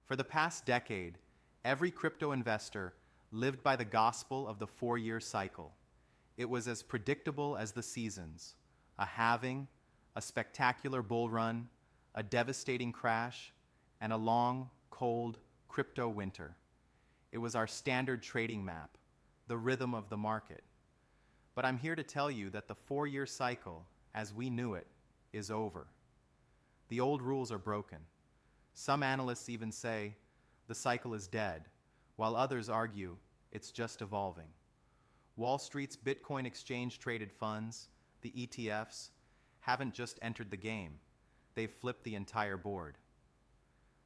For the past decade, every crypto investor lived by the gospel of the 4-year cycle. It was as predictable as the seasons: a halving, a spectacular bull run, a devastating crash, and a long, cold crypto winter. It was our standard trading map, the rhythm of the market. But I'm here to tell you that the 4-year cycle, as we knew it, is over. The old rules are broken. Some analysts even say the cycle is dead, while others argue it's just evolving. Wall Street's Bitcoin exchange-traded funds, the ETFs, haven't just entered the game. They've flipped the entire board.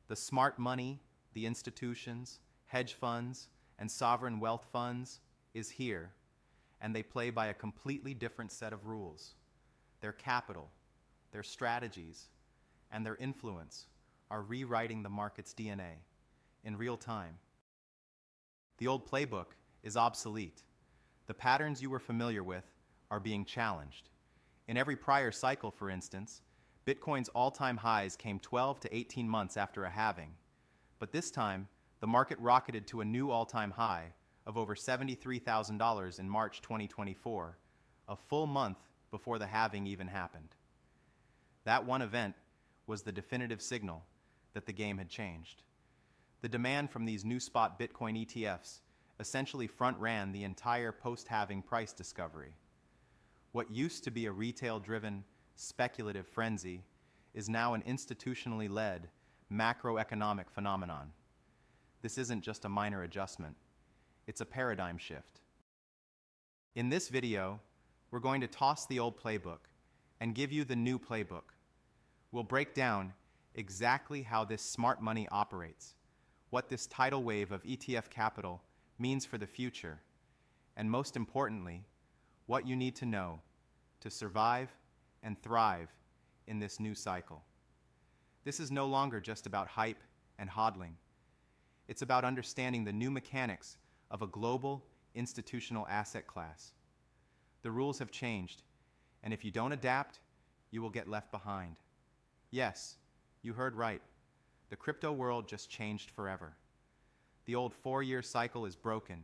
The smart money, the institutions, hedge funds, and sovereign wealth funds is here, and they play by a completely different set of rules. Their capital, their strategies, and their influence are rewriting the market's DNA in real time. The old playbook is obsolete. The patterns you were familiar with are being challenged. In every prior cycle, for instance, Bitcoin's all-time highs came 12 to 18 months after a halving. But this time, the market rocketed to a new all-time high of over $73,000 in March 2024, a full month before the halving even happened. That one event was the definitive signal that the game had changed. The demand from these new spot Bitcoin ETFs essentially front-ran the entire post-halving price discovery. What used to be a retail-driven, speculative frenzy is now an institutionally led, macroeconomic phenomenon. This isn't just a minor adjustment. It's a paradigm shift. In this video, we're going to toss the old playbook and give you the new playbook. We'll break down exactly how this smart money operates, what this tidal wave of ETF capital means for the future, and most importantly, what you need to know to survive and thrive in this new cycle. This is no longer just about hype and hodling. It's about understanding the new mechanics of a global institutional asset class. The rules have changed, and if you don't adapt, you will get left behind. Yes, you heard right. The crypto world just changed forever. The old 4-year cycle is broken.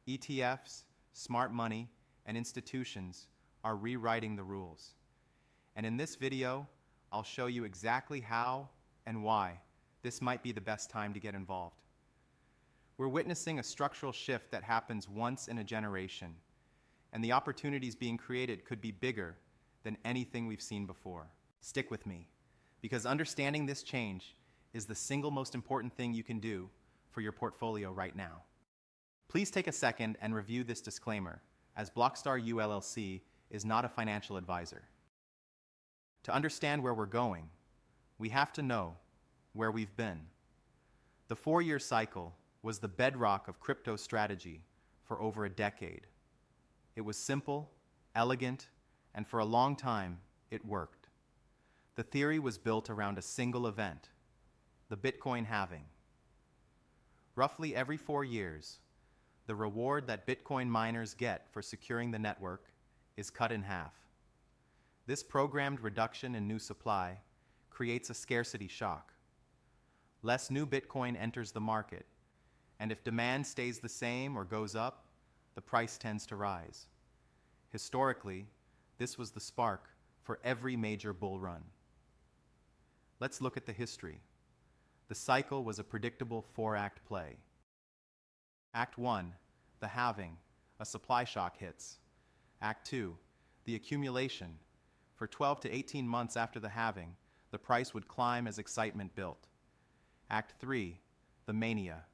ETFs, smart money, and institutions are rewriting the rules. And in this video, I'll show you exactly how and why this might be the best time to get involved. We're witnessing a structural shift that happens once in a generation, and the opportunities being created could be bigger than anything we've seen before. Stick with me, because understanding this change is the single most important thing you can do for your portfolio right now. Please take a second and review this disclaimer, as BlockStarU LLC is not a financial advisor. To understand where we're going, we have to know where we've been. The 4-year cycle was the bedrock of crypto strategy for over a decade. It was simple, elegant, and for a long time, it worked. The theory was built around a single event, the Bitcoin halving. Roughly every 4 years, the reward that Bitcoin miners get for securing the network is cut in half. This programmed reduction in new supply creates a scarcity shock. Less new Bitcoin enters the market, and if demand stays the same or goes up, the price tends to rise. Historically, this was the spark for every major bull run. Let's look at the history. The cycle was a predictable 4-act play. Act 1, the halving, a supply shock hits. Act 2, the accumulation. For 12 to 18 months after the halving, the price would climb as excitement built. Act 3, the mania.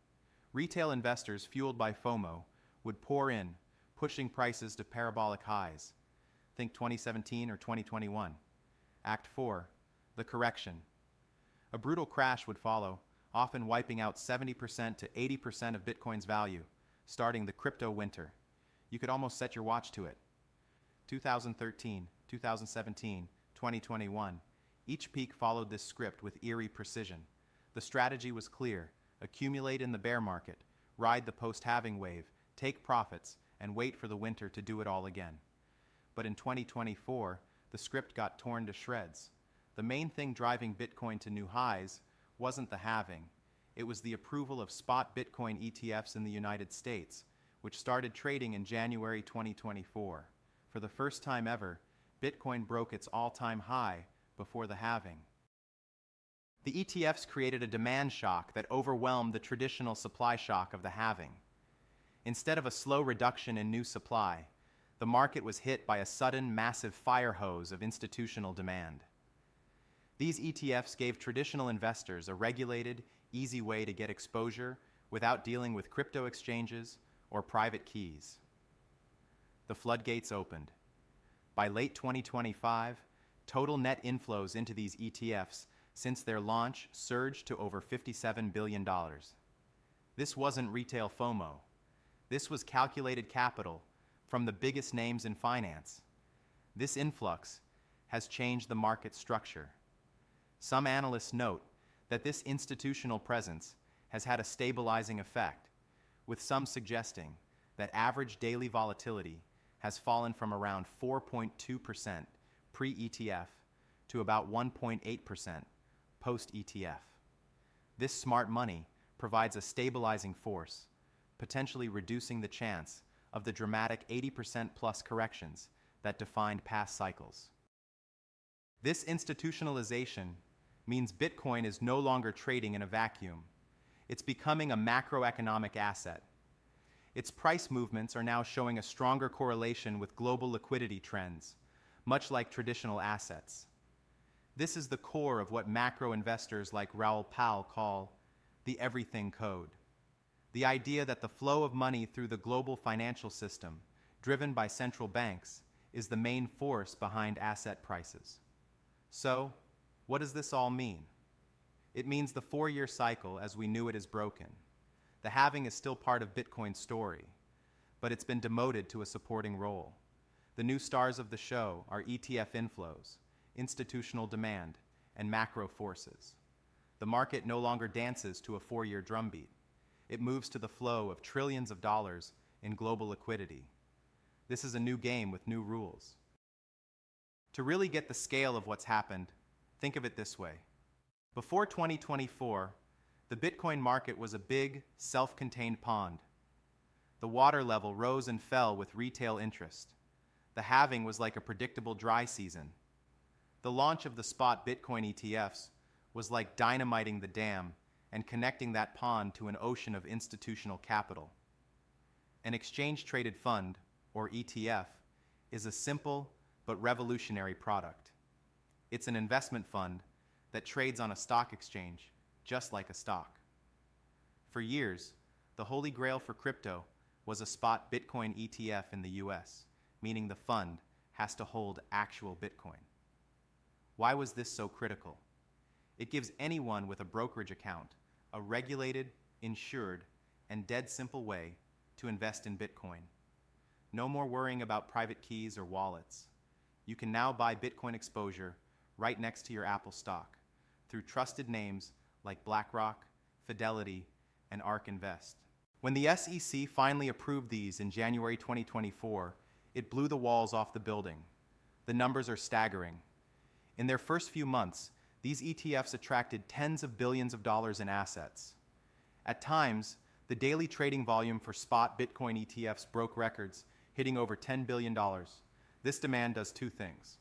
Retail investors fueled by FOMO would pour in, pushing prices to parabolic highs. Think 2017 or 2021. Act 4, the correction. A brutal crash would follow, often wiping out 70% to 80% of Bitcoin's value, starting the crypto winter. You could almost set your watch to it. 2013, 2017, 2021. Each peak followed this script with eerie precision. The strategy was clear: accumulate in the bear market, ride the post-halving wave, take profits, and wait for the winter to do it all again. But in 2024, the script got torn to shreds. The main thing driving Bitcoin to new highs wasn't the halving. It was the approval of spot Bitcoin ETFs in the United States, which started trading in January 2024. For the first time ever, Bitcoin broke its all-time high before the halving. The ETFs created a demand shock that overwhelmed the traditional supply shock of the halving. Instead of a slow reduction in new supply, the market was hit by a sudden, massive fire hose of institutional demand. These ETFs gave traditional investors a regulated, easy way to get exposure without dealing with crypto exchanges or private keys. The floodgates opened. By late 2025, total net inflows into these ETFs since their launch surged to over $57 billion. This wasn't retail FOMO. This was calculated capital from the biggest names in finance. This influx has changed the market structure. Some analysts note that this institutional presence has had a stabilizing effect, with some suggesting that average daily volatility has fallen from around 4.2% pre-ETF to about 1.8% post-ETF. This smart money provides a stabilizing force, potentially reducing the chance of the dramatic 80% plus corrections that defined past cycles. This institutionalization means Bitcoin is no longer trading in a vacuum. It's becoming a macroeconomic asset. Its price movements are now showing a stronger correlation with global liquidity trends, much like traditional assets. This is the core of what macro investors like Raoul Pal call the everything code. The idea that the flow of money through the global financial system, driven by central banks, is the main force behind asset prices. So, what does this all mean? It means the 4-year cycle as we knew it is broken. The halving is still part of Bitcoin's story, but it's been demoted to a supporting role. The new stars of the show are ETF inflows, institutional demand, and macro forces. The market no longer dances to a 4-year drumbeat. It moves to the flow of trillions of dollars in global liquidity. This is a new game with new rules. To really get the scale of what's happened, think of it this way. Before 2024, the Bitcoin market was a big, self-contained pond. The water level rose and fell with retail interest. The halving was like a predictable dry season. The launch of the spot Bitcoin ETFs was like dynamiting the dam and connecting that pond to an ocean of institutional capital. An exchange-traded fund, or ETF, is a simple but revolutionary product. It's an investment fund that trades on a stock exchange, just like a stock. For years, the holy grail for crypto was a spot Bitcoin ETF in the US, meaning the fund has to hold actual Bitcoin. Why was this so critical? It gives anyone with a brokerage account a regulated, insured, and dead simple way to invest in Bitcoin. No more worrying about private keys or wallets. You can now buy Bitcoin exposure right next to your Apple stock through trusted names like BlackRock, Fidelity, and ARK Invest. When the SEC finally approved these in January 2024, it blew the walls off the building. The numbers are staggering. In their first few months, these ETFs attracted tens of billions of dollars in assets. At times, the daily trading volume for spot Bitcoin ETFs broke records, hitting over $10 billion. This demand does two things.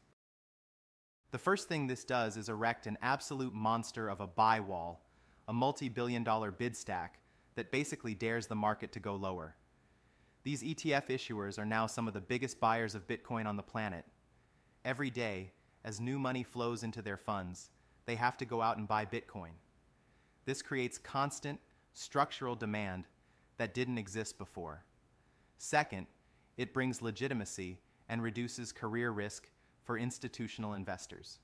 The first thing this does is erect an absolute monster of a buy wall, a multi-billion-dollar bid stack that basically dares the market to go lower. These ETF issuers are now some of the biggest buyers of Bitcoin on the planet. Every day, as new money flows into their funds, they have to go out and buy Bitcoin. This creates constant, structural demand that didn't exist before. Second, it brings legitimacy and reduces career risk for institutional investors.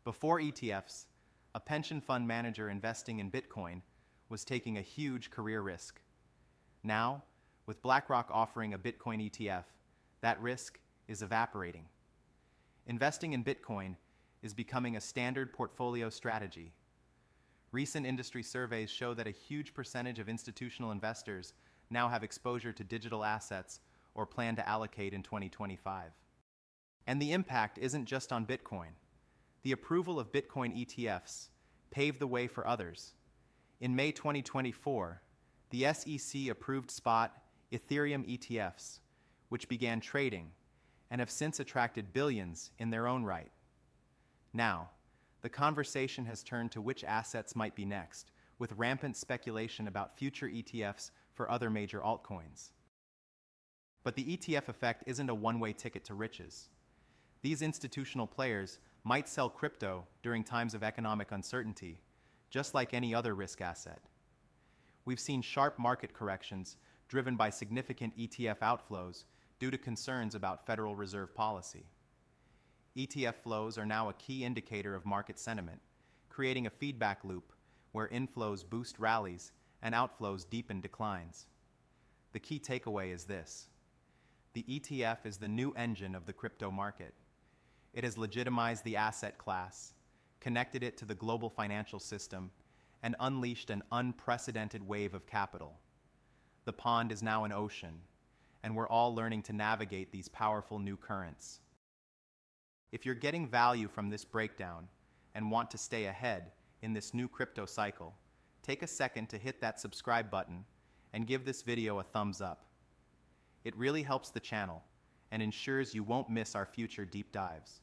Before ETFs, a pension fund manager investing in Bitcoin was taking a huge career risk. Now, with BlackRock offering a Bitcoin ETF, that risk is evaporating. Investing in Bitcoin is becoming a standard portfolio strategy. Recent industry surveys show that a huge percentage of institutional investors now have exposure to digital assets or plan to allocate in 2025. And the impact isn't just on Bitcoin. The approval of Bitcoin ETFs paved the way for others. In May 2024, the SEC approved spot Ethereum ETFs, which began trading and have since attracted billions in their own right. Now, the conversation has turned to which assets might be next, with rampant speculation about future ETFs for other major altcoins. But the ETF effect isn't a one-way ticket to riches. These institutional players might sell crypto during times of economic uncertainty, just like any other risk asset. We've seen sharp market corrections driven by significant ETF outflows due to concerns about Federal Reserve policy. ETF flows are now a key indicator of market sentiment, creating a feedback loop where inflows boost rallies and outflows deepen declines. The key takeaway is this: the ETF is the new engine of the crypto market. It has legitimized the asset class, connected it to the global financial system, and unleashed an unprecedented wave of capital. The pond is now an ocean, and we're all learning to navigate these powerful new currents. If you're getting value from this breakdown and want to stay ahead in this new crypto cycle, take a second to hit that subscribe button and give this video a thumbs up. It really helps the channel and ensures you won't miss our future deep dives.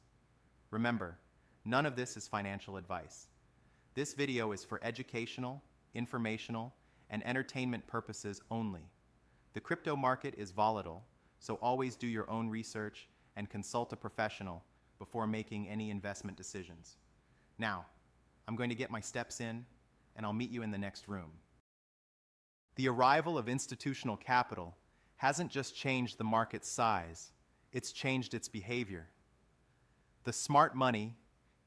Remember, none of this is financial advice. This video is for educational, informational, and entertainment purposes only. The crypto market is volatile, so always do your own research and consult a professional before making any investment decisions. Now, I'm going to get my steps in, and I'll meet you in the next room. The arrival of institutional capital hasn't just changed the market's size, it's changed its behavior. The smart money,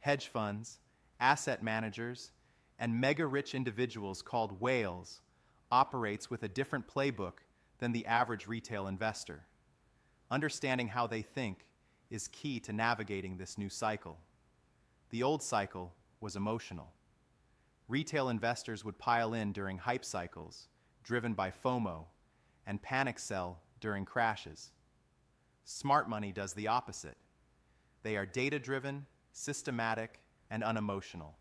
hedge funds, asset managers, and mega-rich individuals called whales operates with a different playbook than the average retail investor. Understanding how they think is key to navigating this new cycle. The old cycle was emotional. Retail investors would pile in during hype cycles, driven by FOMO, and panic sell during crashes. Smart money does the opposite. They are data-driven, systematic, and unemotional.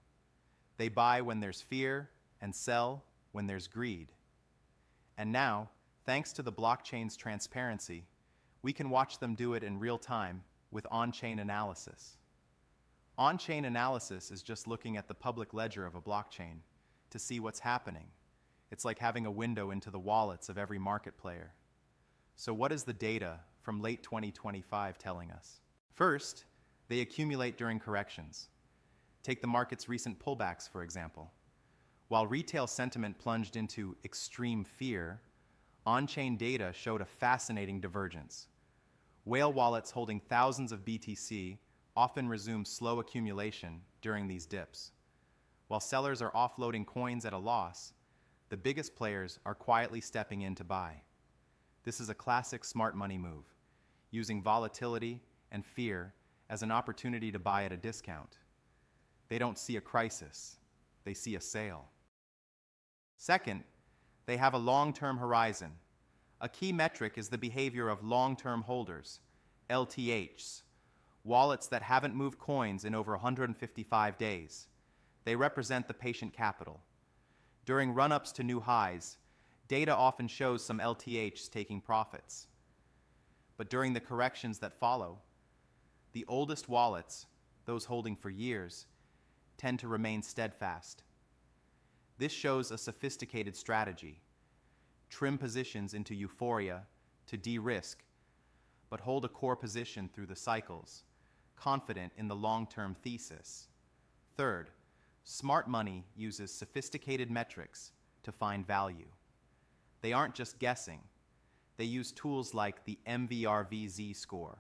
They buy when there's fear and sell when there's greed. And now, thanks to the blockchain's transparency, we can watch them do it in real time with on-chain analysis. On-chain analysis is just looking at the public ledger of a blockchain to see what's happening. It's like having a window into the wallets of every market player. So what is the data from late 2025 telling us? First, they accumulate during corrections. Take the market's recent pullbacks, for example. While retail sentiment plunged into extreme fear, on-chain data showed a fascinating divergence. Whale wallets holding thousands of BTC often resume slow accumulation during these dips. While sellers are offloading coins at a loss, the biggest players are quietly stepping in to buy. This is a classic smart money move, using volatility and fear as an opportunity to buy at a discount. They don't see a crisis, they see a sale. Second, they have a long-term horizon. A key metric is the behavior of long-term holders, LTHs, wallets that haven't moved coins in over 155 days. They represent the patient capital. During run-ups to new highs, data often shows some LTHs taking profits. But during the corrections that follow, the oldest wallets, those holding for years, tend to remain steadfast. This shows a sophisticated strategy. Trim positions into euphoria to de-risk, but hold a core position through the cycles, confident in the long-term thesis. Third, smart money uses sophisticated metrics to find value. They aren't just guessing. They use tools like the MVRVZ score,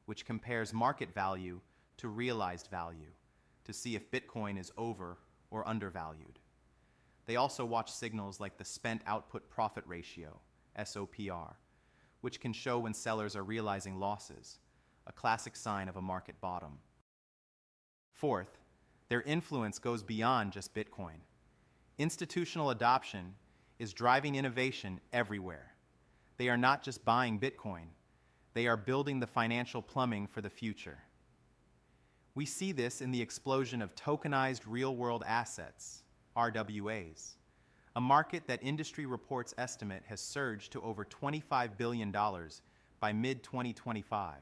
which compares market value to realized value to see if Bitcoin is over or undervalued. They also watch signals like the spent output profit ratio, SOPR, which can show when sellers are realizing losses, a classic sign of a market bottom. Fourth, their influence goes beyond just Bitcoin. Institutional adoption is driving innovation everywhere. They are not just buying Bitcoin, they are building the financial plumbing for the future. We see this in the explosion of tokenized real-world assets, RWAs. a market that industry reports estimate has surged to over $25 billion by mid-2025.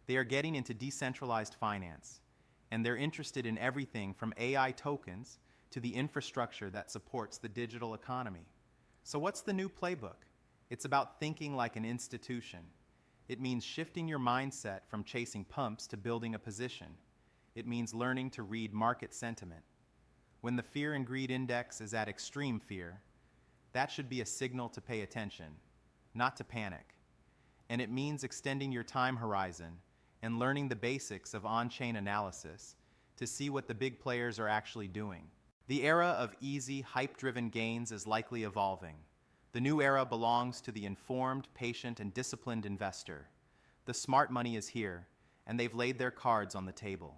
They are getting into decentralized finance, and they're interested in everything from AI tokens to the infrastructure that supports the digital economy. So what's the new playbook? It's about thinking like an institution. It means shifting your mindset from chasing pumps to building a position. It means learning to read market sentiment. When the fear and greed index is at extreme fear, that should be a signal to pay attention, not to panic. And it means extending your time horizon and learning the basics of on-chain analysis to see what the big players are actually doing. The era of easy, hype-driven gains is likely evolving. The new era belongs to the informed, patient, and disciplined investor. The smart money is here, and they've laid their cards on the table.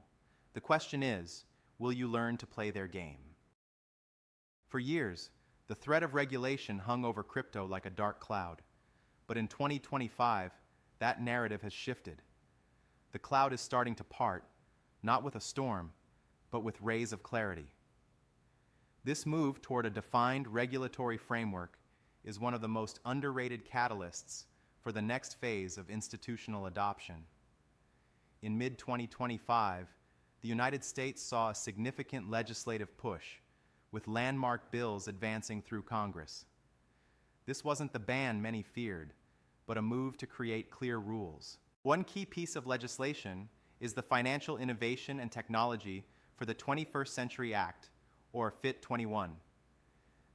The question is, will you learn to play their game? For years, the threat of regulation hung over crypto like a dark cloud. But in 2025, that narrative has shifted. The cloud is starting to part, not with a storm, but with rays of clarity. This move toward a defined regulatory framework is one of the most underrated catalysts for the next phase of institutional adoption. In mid-2025, the United States saw a significant legislative push, with landmark bills advancing through Congress. This wasn't the ban many feared, but a move to create clear rules. One key piece of legislation is the Financial Innovation and Technology for the 21st Century Act, or FIT21.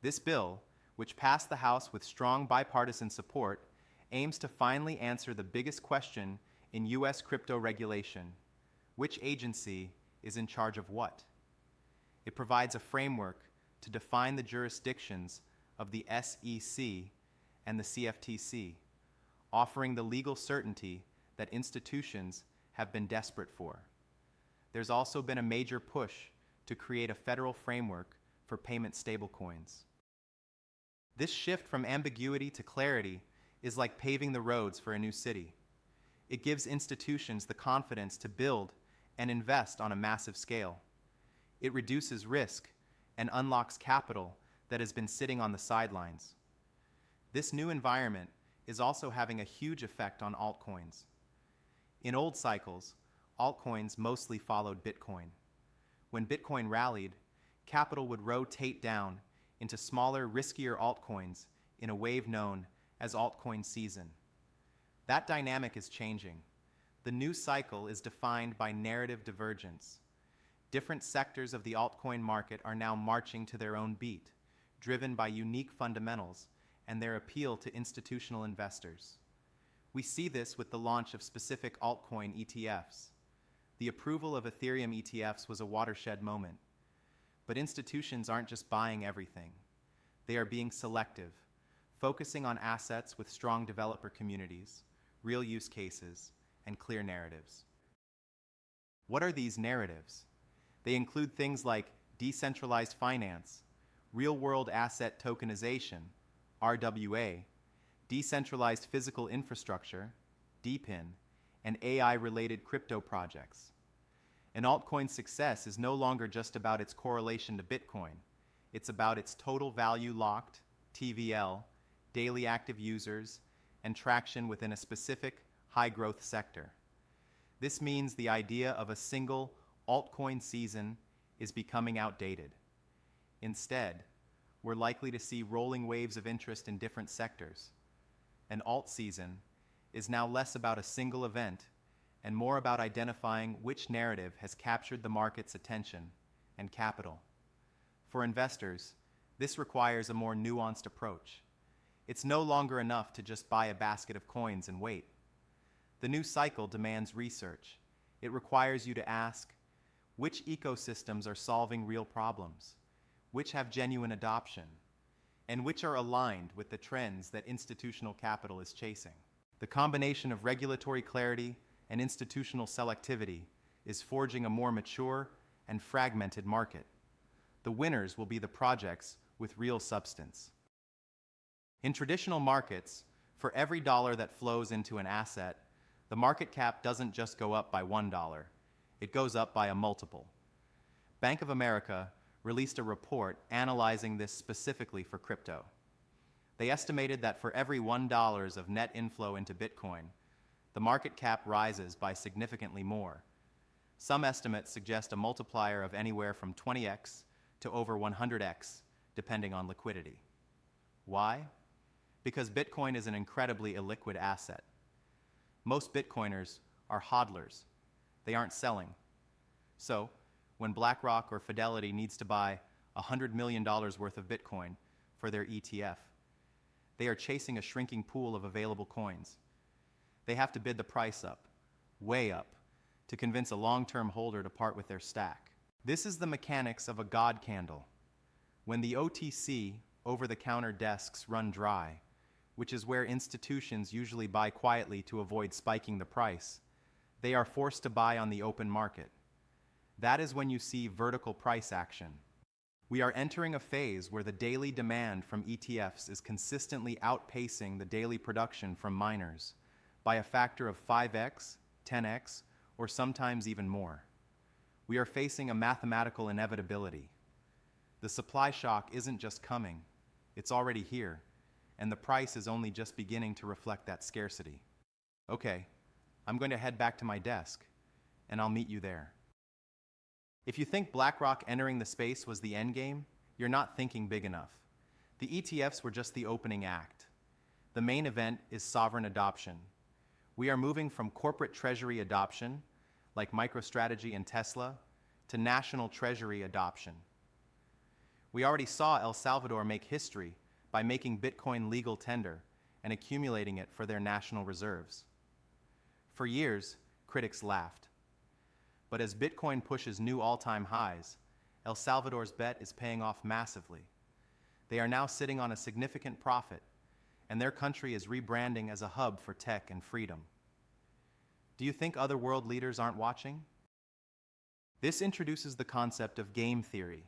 This bill, which passed the House with strong bipartisan support, aims to finally answer the biggest question in U.S. crypto regulation: which agency is in charge of what? It provides a framework to define the jurisdictions of the SEC and the CFTC, offering the legal certainty that institutions have been desperate for. There's also been a major push to create a federal framework for payment stablecoins. This shift from ambiguity to clarity is like paving the roads for a new city. It gives institutions the confidence to build and invest on a massive scale. It reduces risk and unlocks capital that has been sitting on the sidelines. This new environment is also having a huge effect on altcoins. In old cycles, altcoins mostly followed Bitcoin. When Bitcoin rallied, capital would rotate down into smaller, riskier altcoins in a wave known as altcoin season. That dynamic is changing. The new cycle is defined by narrative divergence. Different sectors of the altcoin market are now marching to their own beat, driven by unique fundamentals and their appeal to institutional investors. We see this with the launch of specific altcoin ETFs. The approval of Ethereum ETFs was a watershed moment. But institutions aren't just buying everything. They are being selective, focusing on assets with strong developer communities, real use cases, and clear narratives. What are these narratives? They include things like decentralized finance, real-world asset tokenization, RWA, decentralized physical infrastructure, DePIN, and AI-related crypto projects. An altcoin's success is no longer just about its correlation to Bitcoin. It's about its total value locked, TVL, daily active users, and traction within a specific high-growth sector. This means the idea of a single altcoin season is becoming outdated. Instead, we're likely to see rolling waves of interest in different sectors. An alt season is now less about a single event and more about identifying which narrative has captured the market's attention and capital. For investors, this requires a more nuanced approach. It's no longer enough to just buy a basket of coins and wait. The new cycle demands research. It requires you to ask, which ecosystems are solving real problems? Which have genuine adoption? And which are aligned with the trends that institutional capital is chasing? The combination of regulatory clarity and institutional selectivity is forging a more mature and fragmented market. The winners will be the projects with real substance. In traditional markets, for every dollar that flows into an asset, the market cap doesn't just go up by $1, it goes up by a multiple. Bank of America released a report analyzing this specifically for crypto. They estimated that for every $1 of net inflow into Bitcoin, the market cap rises by significantly more. Some estimates suggest a multiplier of anywhere from 20x to over 100x, depending on liquidity. Why? Because Bitcoin is an incredibly illiquid asset. Most Bitcoiners are hodlers. They aren't selling. So, when BlackRock or Fidelity needs to buy $100 million worth of Bitcoin for their ETF, they are chasing a shrinking pool of available coins. They have to bid the price up, way up, to convince a long-term holder to part with their stack. This is the mechanics of a God candle. When the OTC, over-the-counter desks run dry, which is where institutions usually buy quietly to avoid spiking the price, they are forced to buy on the open market. That is when you see vertical price action. We are entering a phase where the daily demand from ETFs is consistently outpacing the daily production from miners by a factor of 5x, 10x, or sometimes even more. We are facing a mathematical inevitability. The supply shock isn't just coming, it's already here, and the price is only just beginning to reflect that scarcity. Okay, I'm going to head back to my desk, and I'll meet you there. If you think BlackRock entering the space was the endgame, you're not thinking big enough. The ETFs were just the opening act. The main event is sovereign adoption. We are moving from corporate treasury adoption, like MicroStrategy and Tesla, to national treasury adoption. We already saw El Salvador make history by making Bitcoin legal tender and accumulating it for their national reserves. For years, critics laughed. But as Bitcoin pushes new all-time highs, El Salvador's bet is paying off massively. They are now sitting on a significant profit, and their country is rebranding as a hub for tech and freedom. Do you think other world leaders aren't watching? This introduces the concept of game theory.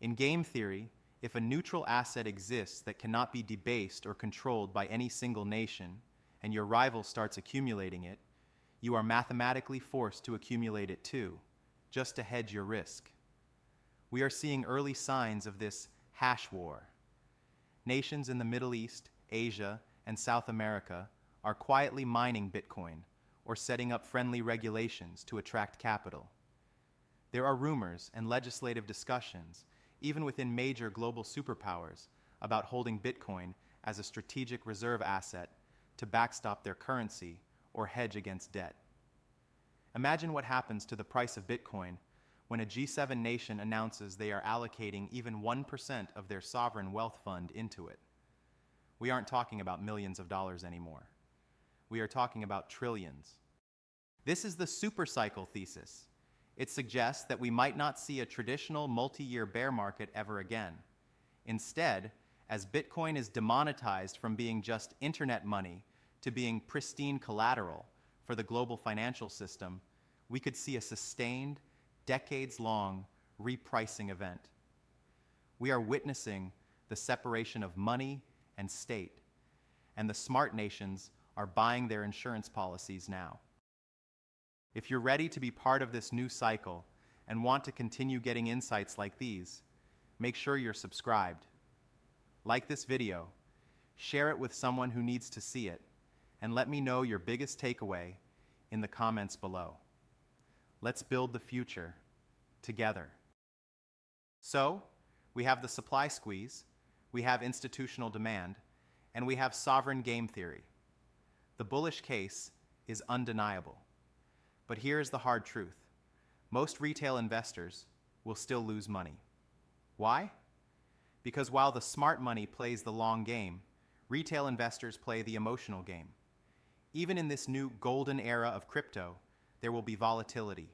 In game theory, if a neutral asset exists that cannot be debased or controlled by any single nation, and your rival starts accumulating it, you are mathematically forced to accumulate it too, just to hedge your risk. We are seeing early signs of this hash war. Nations in the Middle East, Asia, and South America are quietly mining Bitcoin or setting up friendly regulations to attract capital. There are rumors and legislative discussions, even within major global superpowers, about holding Bitcoin as a strategic reserve asset to backstop their currency or hedge against debt. Imagine what happens to the price of Bitcoin when a G7 nation announces they are allocating even 1% of their sovereign wealth fund into it. We aren't talking about millions of dollars anymore. We are talking about trillions. This is the supercycle thesis. It suggests that we might not see a traditional multi-year bear market ever again. Instead, as Bitcoin is demonetized from being just internet money to being pristine collateral for the global financial system, we could see a sustained, decades-long repricing event. We are witnessing the separation of money and state, and the smart nations are buying their insurance policies now. If you're ready to be part of this new cycle and want to continue getting insights like these, make sure you're subscribed. Like this video, share it with someone who needs to see it, and let me know your biggest takeaway in the comments below. Let's build the future together. So, we have the supply squeeze, we have institutional demand, and we have sovereign game theory. The bullish case is undeniable. But here's the hard truth. Most retail investors will still lose money. Why? Because while the smart money plays the long game, retail investors play the emotional game. Even in this new golden era of crypto, there will be volatility.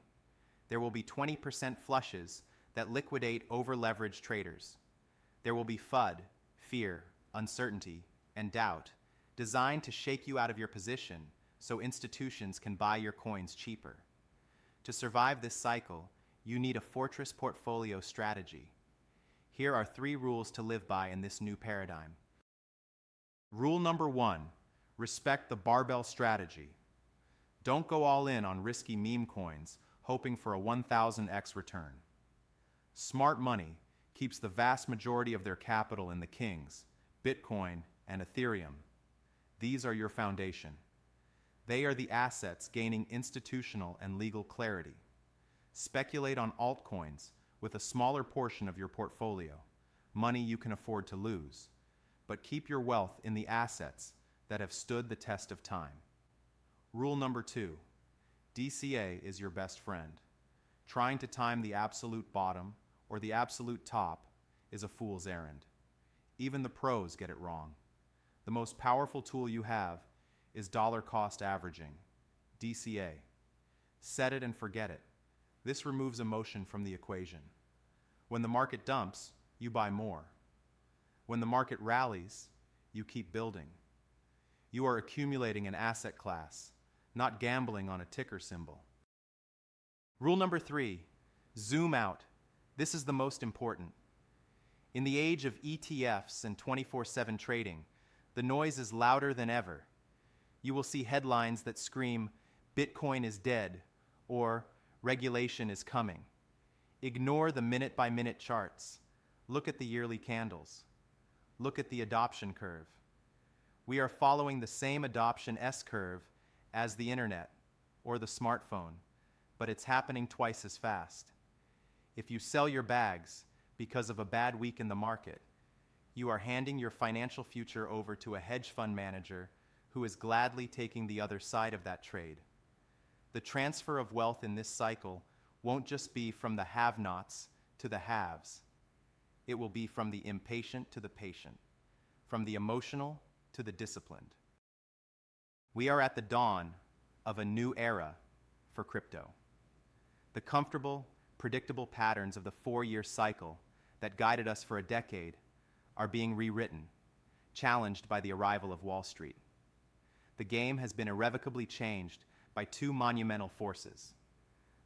There will be 20% flushes that liquidate over-leveraged traders. There will be FUD, fear, uncertainty, and doubt, designed to shake you out of your position so institutions can buy your coins cheaper. To survive this cycle, you need a fortress portfolio strategy. Here are 3 rules to live by in this new paradigm. Rule number 1, respect the barbell strategy. Don't go all in on risky meme coins, hoping for a 1000x return. Smart money keeps the vast majority of their capital in the kings, Bitcoin and Ethereum. These are your foundation. They are the assets gaining institutional and legal clarity. Speculate on altcoins with a smaller portion of your portfolio, money you can afford to lose, but keep your wealth in the assets that have stood the test of time. Rule number 2, DCA is your best friend. Trying to time the absolute bottom or the absolute top is a fool's errand. Even the pros get it wrong. The most powerful tool you have is dollar cost averaging, DCA. Set it and forget it. This removes emotion from the equation. When the market dumps, you buy more. When the market rallies, you keep building. You are accumulating an asset class, not gambling on a ticker symbol. Rule number 3, zoom out. This is the most important. In the age of ETFs and 24/7 trading, the noise is louder than ever. You will see headlines that scream, "Bitcoin is dead," or "Regulation is coming." Ignore the minute-by-minute charts. Look at the yearly candles. Look at the adoption curve. We are following the same adoption S-curve as the internet or the smartphone, but it's happening twice as fast. If you sell your bags because of a bad week in the market, you are handing your financial future over to a hedge fund manager who is gladly taking the other side of that trade. The transfer of wealth in this cycle won't just be from the have-nots to the haves. It will be from the impatient to the patient, from the emotional to the disciplined. We are at the dawn of a new era for crypto. The comfortable, predictable patterns of the 4-year cycle that guided us for a decade are being rewritten, challenged by the arrival of Wall Street. The game has been irrevocably changed by 2 monumental forces: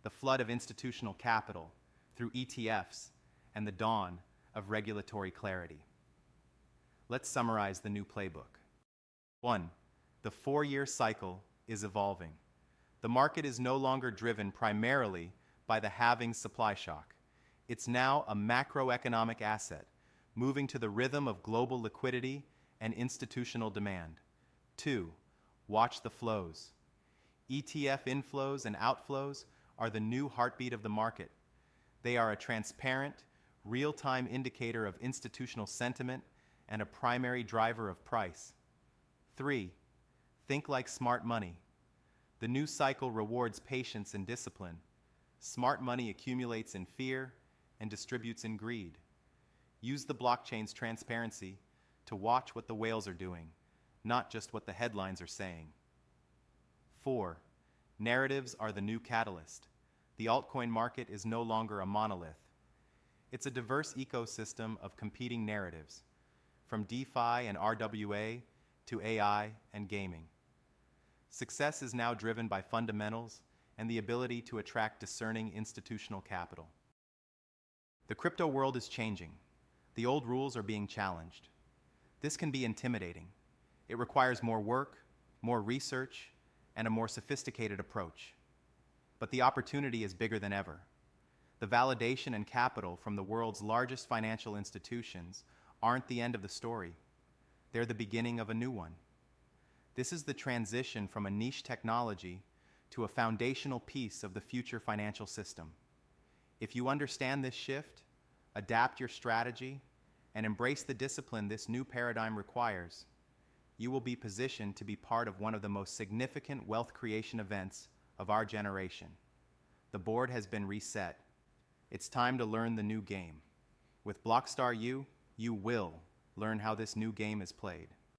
the flood of institutional capital through ETFs and the dawn of regulatory clarity. Let's summarize the new playbook. 1. The 4-year cycle is evolving. The market is no longer driven primarily by the halving supply shock. It's now a macroeconomic asset, moving to the rhythm of global liquidity and institutional demand. 2. Watch the flows. ETF inflows and outflows are the new heartbeat of the market. They are a transparent, real-time indicator of institutional sentiment and a primary driver of price. 3. Think like smart money. The new cycle rewards patience and discipline. Smart money accumulates in fear and distributes in greed. Use the blockchain's transparency to watch what the whales are doing, not just what the headlines are saying. 4. Narratives are the new catalyst. The altcoin market is no longer a monolith. It's a diverse ecosystem of competing narratives, from DeFi and RWA to AI and gaming. Success is now driven by fundamentals and the ability to attract discerning institutional capital. The crypto world is changing. The old rules are being challenged. This can be intimidating. It requires more work, more research, and a more sophisticated approach. But the opportunity is bigger than ever. The validation and capital from the world's largest financial institutions aren't the end of the story. They're the beginning of a new one. This is the transition from a niche technology to a foundational piece of the future financial system. If you understand this shift, adapt your strategy, and embrace the discipline this new paradigm requires, you will be positioned to be part of one of the most significant wealth creation events of our generation. The board has been reset. It's time to learn the new game. With BlockStarU, you will learn how this new game is played.